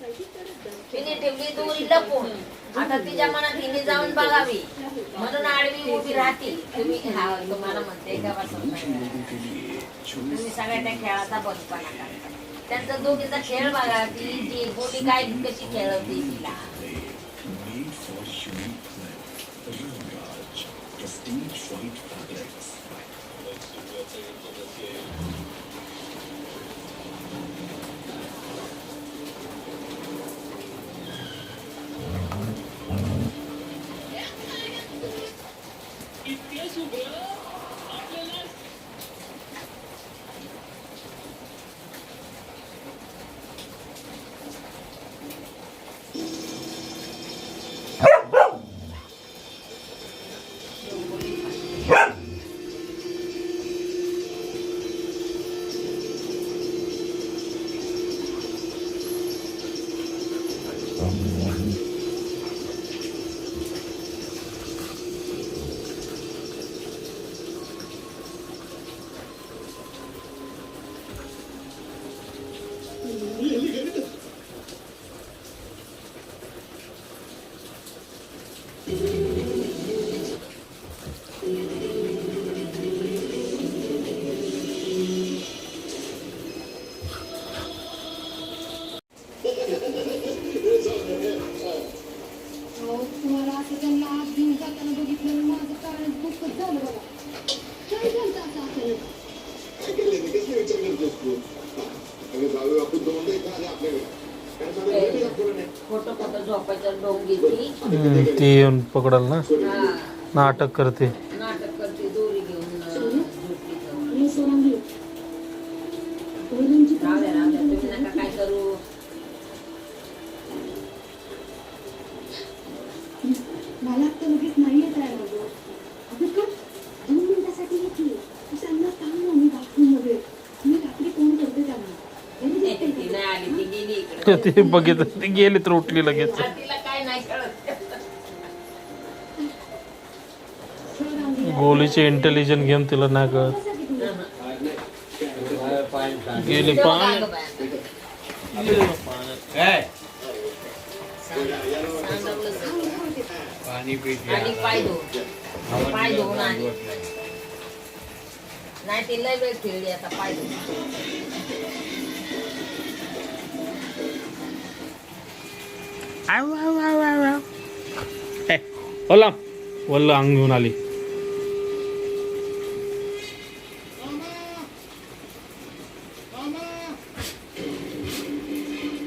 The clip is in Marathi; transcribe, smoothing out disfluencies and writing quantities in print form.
तिने ठेवली दोरी लपून. आता तिच्या मनात हिने जाऊन बघावी म्हणून आडवी उभी राहते. तुम्ही तुम्हाला म्हणते का तुम्ही सगळ्या त्या खेळाचा बसपणा करता. त्यांचा दोघीचा खेळ बघा. ती जी गोटी काय कशी खेळवते तिला. ती येऊन पकडल ना. नाटक करते. दोरी घेऊन तुम्ही नका काय करू. मला तर लगेच नाही येत आहे. 2 मिनिटासाठी येते. त्यांना सांग ना मी बाथरूम मध्ये. मी रात्री फोन करते त्यांना. ते बघितलं ते गेले तर उठली लगेच. तिला काय नाही कळत. गोलीचे इंटेलिजन्स घेऊन तिला नाही कळत. गेले पाण्यात. पाय धुवून आणि नाही ती लय वेळ खेळली आता पाय धुवून. वल्ला अंग घेऊन आली.